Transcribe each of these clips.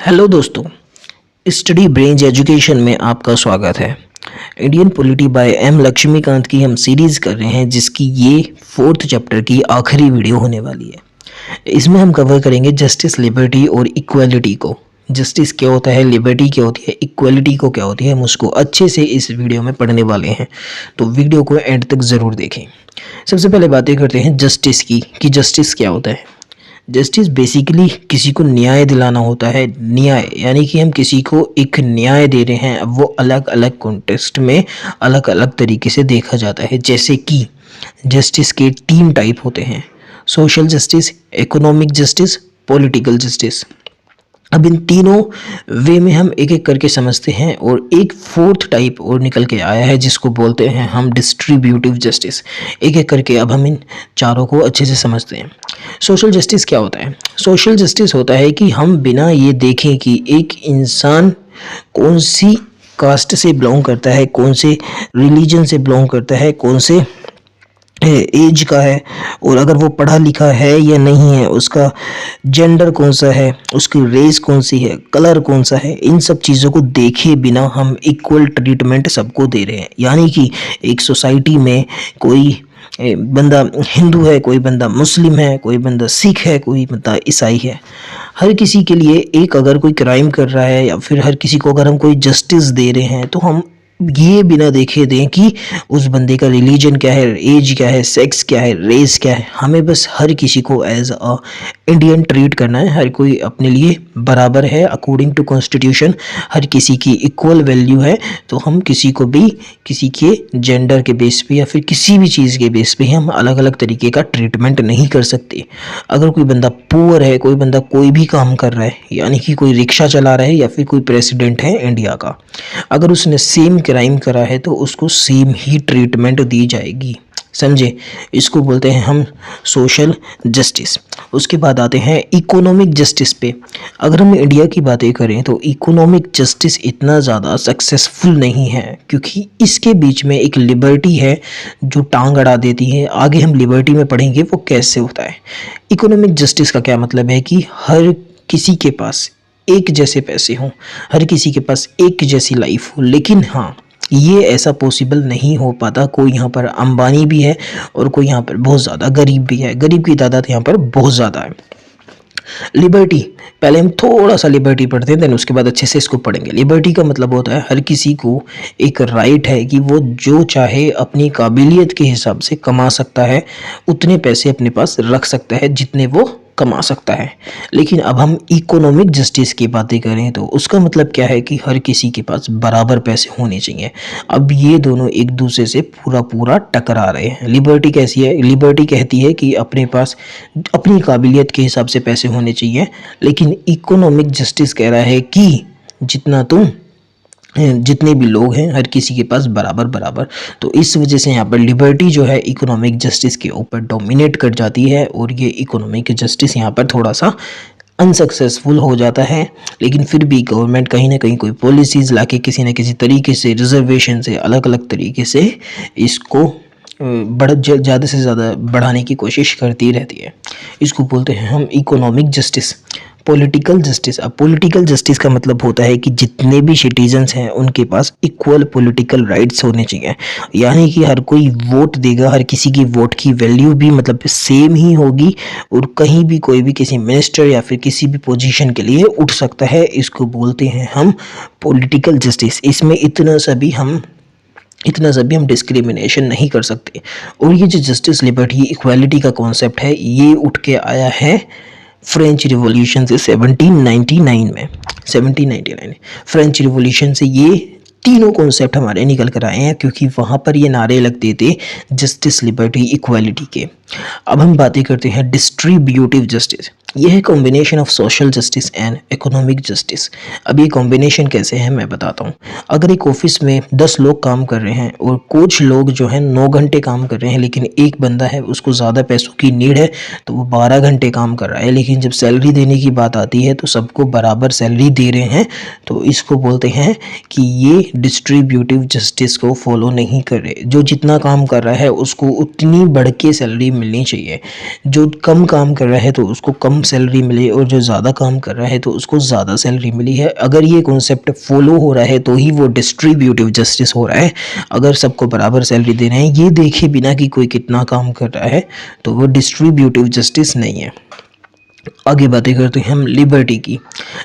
Hello दोस्तों, study ब्रेंज education में आपका स्वागत है। Indian polity by M Laxmikanth की हम सीरीज़ कर रहे हैं, जिसकी ये 4th चैप्टर की आखिरी वीडियो होने वाली है। इसमें हम कवर करेंगे जस्टिस, लिबर्टी और इक्वालिटी को। जस्टिस क्या होता है, लिबर्टी क्या होती है, इक्वालिटी को क्या होती है, हम उसको अच्छे से इस वीडियो में पढ़ने वाले हैं, तो वीडियो को एंड तक ज़रूर देखें। सबसे पहले बातें करते हैं जस्टिस की कि जस्टिस क्या होता है। जस्टिस बेसिकली किसी को न्याय दिलाना होता है। न्याय यानी कि हम किसी को एक न्याय दे रहे हैं, अब वो अलग अलग कॉन्टेक्स्ट में अलग अलग तरीके से देखा जाता है। जैसे कि जस्टिस के 3 टाइप होते हैं: social justice, economic justice, political justice. अब इन तीनों वे में हम एक एक करके समझते हैं, और एक 4th टाइप और निकल के आया है जिसको बोलते हैं हम डिस्ट्रीब्यूटिव जस्टिस। एक एक करके अब हम इन चारों को अच्छे से समझते हैं। सोशल जस्टिस क्या होता है? सोशल जस्टिस होता है कि हम बिना ये देखें कि एक इंसान कौन सी कास्ट से बिलोंग करता है, कौन से रिलीजन से बिलोंग करता है, कौन से एज का है, और अगर वो पढ़ा लिखा है या नहीं है, उसका जेंडर कौन सा है, उसकी रेस कौन सी है, कलर कौन सा है, इन सब चीज़ों को देखे बिना हम इक्वल ट्रीटमेंट सबको दे रहे हैं। यानी कि एक सोसाइटी में कोई बंदा हिंदू है, कोई बंदा मुस्लिम है, कोई बंदा सिख है, कोई बंदा ईसाई है, हर किसी के लिए एक अगर कोई क्राइम कर रहा है या फिर हर किसी को अगर हम कोई जस्टिस दे रहे हैं, तो हम ये बिना देखे दें कि उस बंदे का रिलीजन क्या है, एज क्या है, सेक्स क्या है, रेस क्या है। हमें बस हर किसी को एज अ इंडियन ट्रीट करना है। हर कोई अपने लिए बराबर है अकॉर्डिंग टू कॉन्स्टिट्यूशन, हर किसी की इक्वल वैल्यू है। तो हम किसी को भी किसी के जेंडर के बेस पे या फिर किसी भी चीज़ के बेस पे हम अलग अलग तरीके का ट्रीटमेंट नहीं कर सकते। अगर कोई बंदा पुअर है, कोई बंदा कोई भी काम कर रहा है, यानी कि कोई रिक्शा चला रहा है या फिर कोई प्रेसिडेंट है इंडिया का, अगर उसने सेम क्राइम करा है तो उसको सेम ही ट्रीटमेंट दी जाएगी। समझे? इसको बोलते हैं हम सोशल जस्टिस। उसके बाद आते हैं इकोनॉमिक जस्टिस पे। अगर हम इंडिया की बातें करें तो इकोनॉमिक जस्टिस इतना ज़्यादा सक्सेसफुल नहीं है, क्योंकि इसके बीच में एक लिबर्टी है जो टांग अड़ा देती है। आगे हम लिबर्टी में पढ़ेंगे वो कैसे होता है। इकोनॉमिक जस्टिस का क्या मतलब है कि हर किसी के पास एक जैसे पैसे हों, हर किसी के पास एक जैसी लाइफ हो। लेकिन हाँ, ये ऐसा पॉसिबल नहीं हो पाता। कोई यहाँ पर अंबानी भी है और कोई यहाँ पर बहुत ज़्यादा गरीब भी है। गरीब की तादाद यहाँ पर बहुत ज़्यादा है। लिबर्टी, पहले हम थोड़ा सा लिबर्टी पढ़ते हैं, देन उसके बाद अच्छे से इसको पढ़ेंगे। लिबर्टी का मतलब होता है हर किसी को एक राइट है कि वो जो चाहे अपनी काबिलियत के हिसाब से कमा सकता है, उतने पैसे अपने पास रख सकता है जितने वो कमा सकता है। लेकिन अब हम इकोनॉमिक जस्टिस की बातें करें तो उसका मतलब क्या है कि हर किसी के पास बराबर पैसे होने चाहिए। अब ये दोनों एक दूसरे से पूरा पूरा टकरा रहे हैं। लिबर्टी कैसी है? लिबर्टी कहती है कि अपने पास अपनी काबिलियत के हिसाब से पैसे होने चाहिए, लेकिन इकोनॉमिक जस्टिस कह रहा है कि जितने भी लोग हैं हर किसी के पास बराबर बराबर। तो इस वजह से यहाँ पर लिबर्टी जो है इकोनॉमिक जस्टिस के ऊपर डोमिनेट कर जाती है, और ये इकोनॉमिक जस्टिस यहाँ पर थोड़ा सा अनसक्सेसफुल हो जाता है। लेकिन फिर भी गवर्नमेंट कहीं ना कहीं कोई पॉलिसीज़ लाके किसी न किसी तरीके से रिजर्वेशन से अलग अलग तरीके से इसको ज़्यादा से ज़्यादा बढ़ाने की कोशिश करती रहती है। इसको बोलते हैं हम इकोनॉमिक जस्टिस। Political justice. अब पॉलिटिकल जस्टिस का मतलब होता है कि जितने भी सिटीजन्स हैं उनके पास इक्वल पॉलिटिकल राइट्स होने चाहिए। यानी कि हर कोई वोट देगा, हर किसी की वोट की वैल्यू भी मतलब सेम ही होगी, और कहीं भी कोई भी किसी मिनिस्टर या फिर किसी भी पोजीशन के लिए उठ सकता है। इसको बोलते हैं हम पॉलिटिकल जस्टिस। इसमें इतना सा भी हम डिस्क्रिमिनेशन नहीं कर सकते। और ये जो जस्टिस, लिबर्टी, इक्वालिटी का कॉन्सेप्ट है, ये उठ के आया है फ्रेंच रिवॉल्यूशन से 1799 में। 1799 फ्रेंच रिवॉल्यूशन से ये तीनों कॉन्सेप्ट हमारे निकल कर आए हैं, क्योंकि वहाँ पर ये नारे लगते थे जस्टिस, लिबर्टी, इक्वालिटी के। अब हम बातें करते हैं डिस्ट्रीब्यूटिव जस्टिस। यह है combination of social justice and economic justice. अब ये कॉम्बिनेशन कैसे है मैं बताता हूँ। अगर एक ऑफिस में 10 लोग काम कर रहे हैं और कुछ लोग जो हैं 9 घंटे काम कर रहे हैं, लेकिन एक बंदा है उसको ज़्यादा पैसों की नीड है तो वो 12 घंटे काम कर रहा है, लेकिन जब सैलरी देने की बात आती है तो सबको बराबर सैलरी दे रहे हैं, तो इसको बोलते हैं कि ये डिस्ट्रीब्यूटिव जस्टिस को फॉलो नहीं कर रहे। जो जितना काम कर रहा है उसको उतनी बढ़ के सैलरी मिलनी चाहिए, जो कम काम कर रहा है तो उसको कम सैलरी मिले, और जो ज़्यादा काम कर रहा है तो उसको ज़्यादा सैलरी मिली है। अगर ये कॉन्सेप्ट फॉलो हो रहा है तो ही वो डिस्ट्रीब्यूटिव जस्टिस हो रहा है। अगर सबको बराबर सैलरी दे रहे हैं ये देखे बिना कि कोई कितना काम कर रहा है, तो वो डिस्ट्रीब्यूटिव जस्टिस नहीं है। आगे बातें करते हैं हम लिबर्टी की।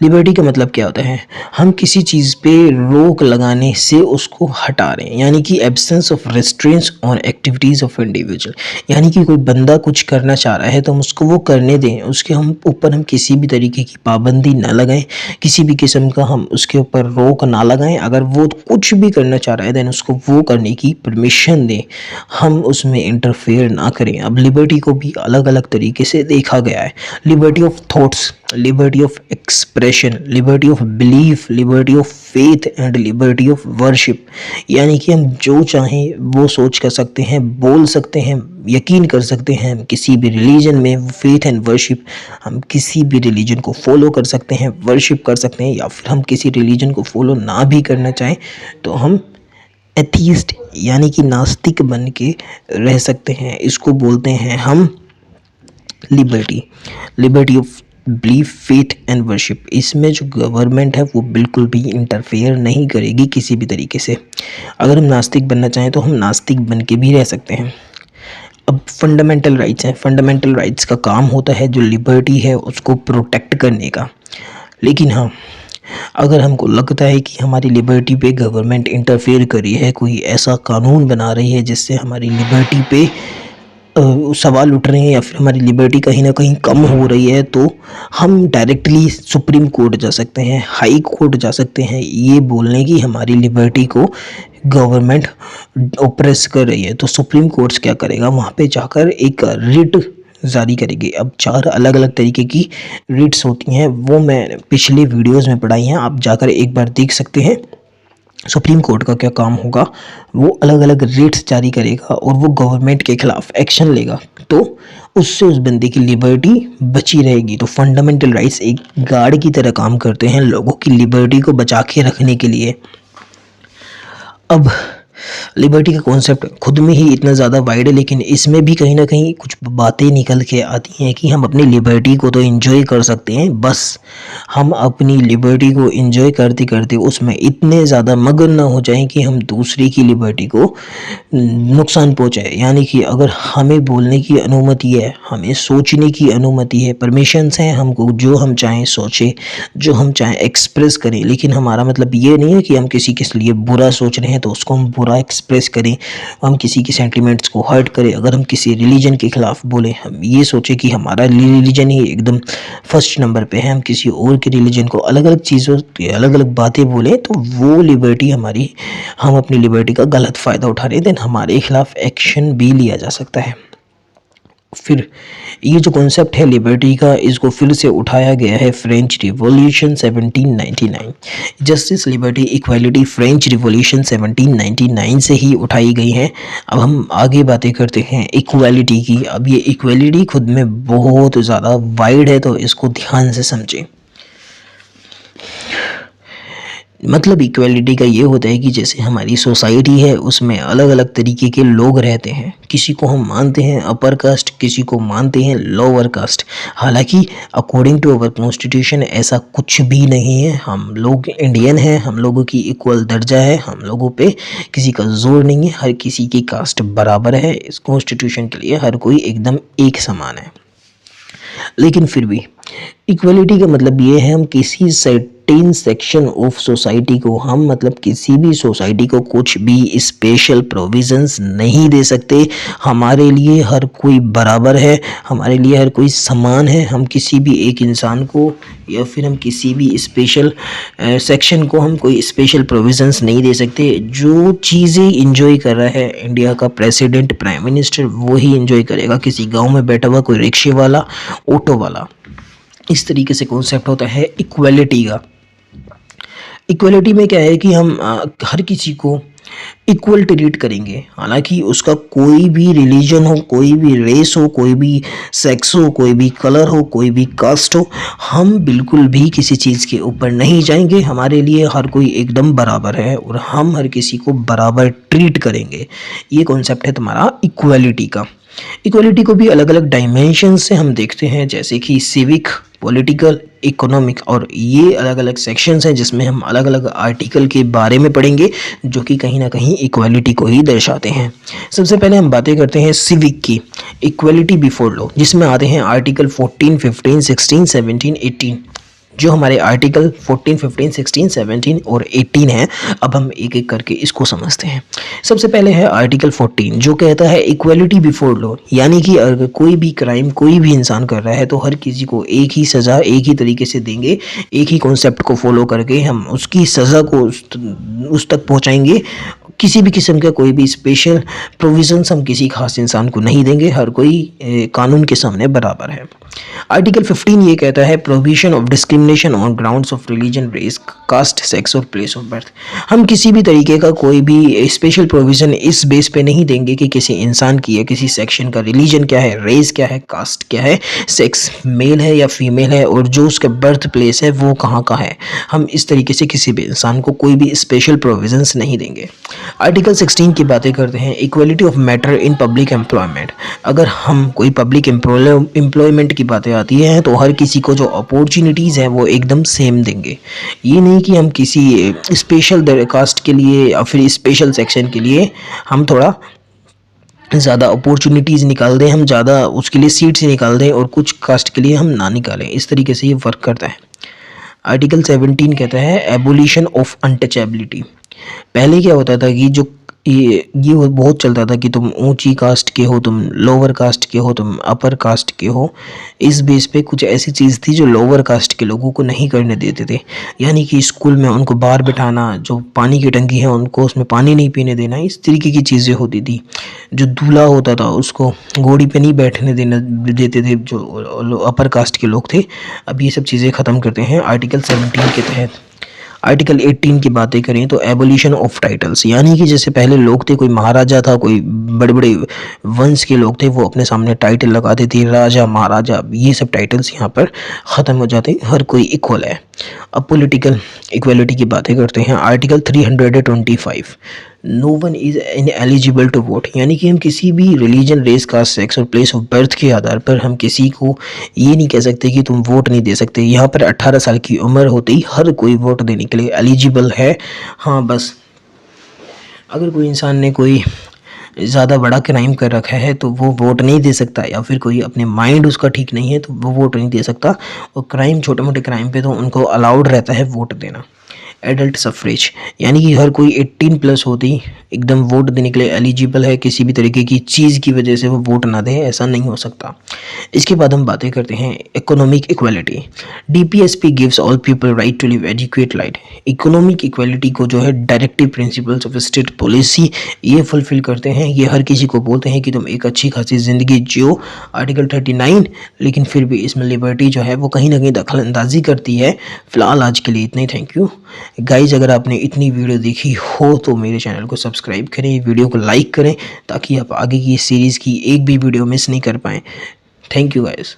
लिबर्टी का मतलब क्या होता है? हम किसी चीज़ पे रोक लगाने से उसको हटा रहे हैं, यानी कि absence of restraints on activities of individual. यानी कि कोई बंदा कुछ करना चाह रहा है तो हम उसको वो करने दें, उसके ऊपर हम किसी भी तरीके की पाबंदी ना लगाएं, किसी भी किस्म का हम उसके ऊपर रोक ना लगाएं। अगर वो कुछ भी करना चाह रहा है देन उसको वो करने की परमिशन दें, हम उसमें इंटरफेयर ना करें। अब लिबर्टी को भी अलग अलग तरीके से देखा गया है। Liberty of thoughts, liberty of expression, liberty of belief, liberty of faith and liberty of worship. यानी कि हम जो चाहें वो सोच कर सकते हैं, बोल सकते हैं, यकीन कर सकते हैं। हम किसी भी रिलीजन में फेथ एंड वर्शिप, हम किसी भी रिलीजन को फॉलो कर सकते हैं, वर्शिप कर सकते हैं, या फिर हम किसी रिलीजन को फॉलो ना भी करना चाहें तो हम एथीस्ट यानी कि नास्तिक बन के रह सकते हैं। इसको बोलते हैं हम liberty, liberty of belief, faith and worship. इसमें जो गवर्नमेंट है वो बिल्कुल भी इंटरफेयर नहीं करेगी किसी भी तरीके से। अगर हम नास्तिक बनना चाहें तो हम नास्तिक बन के भी रह सकते हैं। अब फंडामेंटल राइट्स हैं। फंडामेंटल राइट्स का काम होता है जो लिबर्टी है उसको प्रोटेक्ट करने का। लेकिन हाँ, अगर हमको लगता है कि हमारी लिबर्टी पे गवर्नमेंट इंटरफेयर कर रही है, कोई ऐसा कानून बना रही है जिससे हमारी लिबर्टी पे सवाल उठ रहे हैं या फिर हमारी लिबर्टी कहीं ना कहीं कम हो रही है, तो हम डायरेक्टली सुप्रीम कोर्ट जा सकते हैं, हाई कोर्ट जा सकते हैं, ये बोलने की हमारी लिबर्टी को गवर्नमेंट ओप्रेस कर रही है। तो सुप्रीम कोर्ट्स क्या करेगा, वहाँ पे जाकर एक रिट जारी करेगी। अब 4 अलग अलग तरीके की रिट्स होती हैं, वो मैं पिछले वीडियोज़ में पढ़ाई हैं, आप जाकर एक बार देख सकते हैं। सुप्रीम कोर्ट का क्या काम होगा, वो अलग अलग रेट्स जारी करेगा और वो गवर्नमेंट के खिलाफ एक्शन लेगा, तो उससे उस बंदे की लिबर्टी बची रहेगी। तो फंडामेंटल राइट्स एक गार्ड की तरह काम करते हैं लोगों की लिबर्टी को बचा के रखने के लिए। अब लिबर्टी का कॉन्सेप्ट खुद में ही इतना ज़्यादा वाइड है, लेकिन इसमें भी कहीं ना कहीं कुछ बातें निकल के आती हैं कि हम अपनी लिबर्टी को तो एंजॉय कर सकते हैं, बस हम अपनी लिबर्टी को एंजॉय करते करते उसमें इतने ज़्यादा मगन ना हो जाएं कि हम दूसरे की लिबर्टी को नुकसान पहुंचाए। यानी कि अगर हमें बोलने की अनुमति है, हमें सोचने की अनुमति है, परमिशंस हैं, हमको जो हम चाहें सोचें, जो हम चाहें एक्सप्रेस करें, लेकिन हमारा मतलब ये नहीं है कि हम किसी के लिए बुरा सोच रहे हैं तो उसको हम बुरा एक्सप्रेस करें, हम किसी के सेंटिमेंट्स को हर्ट करें। अगर हम किसी रिलीजन के खिलाफ बोलें, हम ये सोचें कि हमारा रिलीजन ही एकदम फर्स्ट नंबर पे है, हम किसी और के रिलीजन को अलग अलग चीज़ों अलग अलग बातें बोलें, तो वो लिबर्टी हमारी, हम अपनी लिबर्टी का गलत फ़ायदा उठा रहे हैं, देन हमारे खिलाफ एक्शन भी लिया जा सकता है। फिर ये जो कॉन्सेप्ट है लिबर्टी का, इसको फिर से उठाया गया है French revolution 1799। Justice, liberty, equality French revolution 1799 से ही उठाई गई हैं। अब हम आगे बातें करते हैं इक्वालिटी की। अब ये इक्वालिटी खुद में बहुत ज़्यादा वाइड है, तो इसको ध्यान से समझें। मतलब इक्वालिटी का ये होता है कि जैसे हमारी सोसाइटी है उसमें अलग अलग तरीके के लोग रहते हैं। किसी को हम मानते हैं अपर कास्ट, किसी को मानते हैं लोअर कास्ट। हालांकि अकॉर्डिंग टू अवर कॉन्स्टिट्यूशन ऐसा कुछ भी नहीं है। हम लोग इंडियन हैं, हम लोगों की इक्वल दर्जा है, हम लोगों पे किसी का जोर नहीं है, हर किसी की कास्ट बराबर है। इस कॉन्स्टिट्यूशन के लिए हर कोई एकदम एक समान है। लेकिन फिर भी इक्वलिटी का मतलब ये है हम किसी सर्टेन सेक्शन ऑफ सोसाइटी को, हम मतलब किसी भी सोसाइटी को कुछ भी स्पेशल प्रोविजंस नहीं दे सकते। हमारे लिए हर कोई बराबर है, हमारे लिए हर कोई समान है। हम किसी भी एक इंसान को या फिर हम किसी भी स्पेशल सेक्शन को हम कोई स्पेशल प्रोविजंस नहीं दे सकते। जो चीज़ें इंजॉय कर रहा है इंडिया का प्रेसिडेंट, प्राइम मिनिस्टर, वो ही इंजॉय करेगा किसी गांव में बैठा हुआ कोई रिक्शे वाला, ऑटो वाला। इस तरीके से कॉन्सेप्ट होता है इक्वालिटी का। इक्वालिटी में क्या है कि हम हर किसी को इक्वल ट्रीट करेंगे। हालांकि उसका कोई भी रिलीजन हो, कोई भी रेस हो, कोई भी सेक्स हो, कोई भी कलर हो, कोई भी कास्ट हो, हम बिल्कुल भी किसी चीज़ के ऊपर नहीं जाएंगे। हमारे लिए हर कोई एकदम बराबर है और हम हर किसी को बराबर ट्रीट करेंगे। ये कॉन्सेप्ट है तुम्हारा इक्वलिटी का। इक्वलिटी को भी अलग अलग डायमेंशन से हम देखते हैं, जैसे कि सिविक, पॉलिटिकल, इकोनॉमिक, और ये अलग अलग सेक्शंस हैं जिसमें हम अलग अलग आर्टिकल के बारे में पढ़ेंगे जो कि कहीं ना कहीं इक्वलिटी को ही दर्शाते हैं। सबसे पहले हम बातें करते हैं सिविक की, इक्वलिटी बिफोर लॉ, जिसमें आते हैं आर्टिकल 14, 15, 16, 17, 18। जो हमारे आर्टिकल 14, 15, 16, 17 और 18 है, अब हम एक एक करके इसको समझते हैं। सबसे पहले है आर्टिकल 14 जो कहता है इक्वलिटी बिफोर लॉ, यानी कि अगर कोई भी क्राइम कोई भी इंसान कर रहा है तो हर किसी को एक ही सज़ा एक ही तरीके से देंगे। एक ही कॉन्सेप्ट को फॉलो करके हम उसकी सज़ा को उस तक पहुंचाएंगे। किसी भी किस्म का कोई भी स्पेशल प्रोविजंस हम किसी खास इंसान को नहीं देंगे। हर कोई कानून के सामने बराबर है। आर्टिकल 15 ये कहता है prohibition of discrimination on grounds of religion, race, caste, sex और प्लेस ऑफ बर्थ। हम किसी भी तरीके का कोई भी स्पेशल प्रोविज़न इस बेस पे नहीं देंगे कि किसी इंसान की या किसी सेक्शन का रिलीजन क्या है, रेस क्या है, कास्ट क्या है, सेक्स मेल है या फीमेल है, और जो उसका बर्थ प्लेस है वो कहाँ का है। हम इस तरीके से किसी भी इंसान को कोई भी स्पेशल प्रोविजंस नहीं देंगे। आर्टिकल 16 की बातें करते हैं equality of matter in public employment. अगर हम कोई पब्लिक एम्प्लॉयमेंट की बातें आती हैं तो हर किसी को जो अपॉर्चुनिटीज़ हैं वो एकदम सेम देंगे। ये नहीं कि हम किसी स्पेशल कास्ट के लिए या फिर स्पेशल सेक्शन के लिए हम थोड़ा ज़्यादा अपॉर्चुनिटीज़ निकाल दें, हम ज़्यादा उसके लिए सीट्स निकाल दें और कुछ कास्ट के लिए हम ना निकालें। इस तरीके से ये वर्क करता है। आर्टिकल 17 कहता है एबोलिशन ऑफ अनटचेबिलिटी। पहले क्या होता था कि जो ये बहुत चलता था कि तुम ऊंची कास्ट के हो, तुम लोअर कास्ट के हो, तुम अपर कास्ट के हो। इस बेस पे कुछ ऐसी चीज़ थी जो लोअर कास्ट के लोगों को नहीं करने देते थे, यानी कि स्कूल में उनको बाहर बिठाना, जो पानी की टंकी है उनको उसमें पानी नहीं पीने देना, इस तरीके की चीज़ें होती थी। जो दूल्हा होता था उसको घोड़ी पे नहीं बैठने देते थे जो अपर कास्ट के लोग थे। अब ये सब चीज़ें ख़त्म करते हैं आर्टिकल 17 के तहत। आर्टिकल 18 की बातें करें तो एबोलिशन ऑफ टाइटल्स, यानी कि जैसे पहले लोग थे, कोई महाराजा था, कोई बड़े बड़े वंश के लोग थे, वो अपने सामने टाइटल लगाते थे, राजा महाराजा, ये सब टाइटल्स यहाँ पर ख़त्म हो जाते, हर कोई इक्वल है। अब पॉलिटिकल इक्वलिटी की बातें करते हैं। Article 325 no one is ineligible to vote, यानी कि हम किसी भी रिलीजन, रेस, कास्ट, सेक्स और प्लेस ऑफ बर्थ के आधार पर हम किसी को ये नहीं कह सकते कि तुम वोट नहीं दे सकते। यहाँ पर 18 साल की उम्र होते ही हर कोई वोट देने के लिए एलिजिबल है। हाँ, बस अगर कोई इंसान ने कोई ज़्यादा बड़ा क्राइम कर रखा है तो वो वोट नहीं दे सकता, या फिर कोई अपने माइंड उसका ठीक नहीं है तो वो वोट नहीं दे सकता। और क्राइम, छोटे मोटे क्राइम पे तो उनको अलाउड रहता है वोट देना। एडल्ट सफरेज, यानी कि हर कोई 18 प्लस होते ही एकदम वोट देने के लिए एलिजिबल है। किसी भी तरीके की चीज़ की वजह से वो वोट ना दे, ऐसा नहीं हो सकता। इसके बाद हम बातें करते हैं economic equality. DPSP gives all people right to live educate life. Economic equality को जो है directive principles of state policy ये फुलफिल करते हैं। ये हर किसी को बोलते हैं कि तुम एक अच्छी खासी ज़िंदगी जियो। आर्टिकल 39, लेकिन फिर भी इसमें लिबर्टी जो है वो कहीं ना कहीं दखल अंदाजी करती है। फ़िलहाल आज के लिए इतना ही। Thank you guys. अगर आपने इतनी वीडियो देखी हो तो मेरे चैनल को सब्सक्राइब करें, वीडियो को लाइक करें ताकि आप आगे की सीरीज़ की एक भी वीडियो मिस नहीं कर पाएँ। Thank you guys.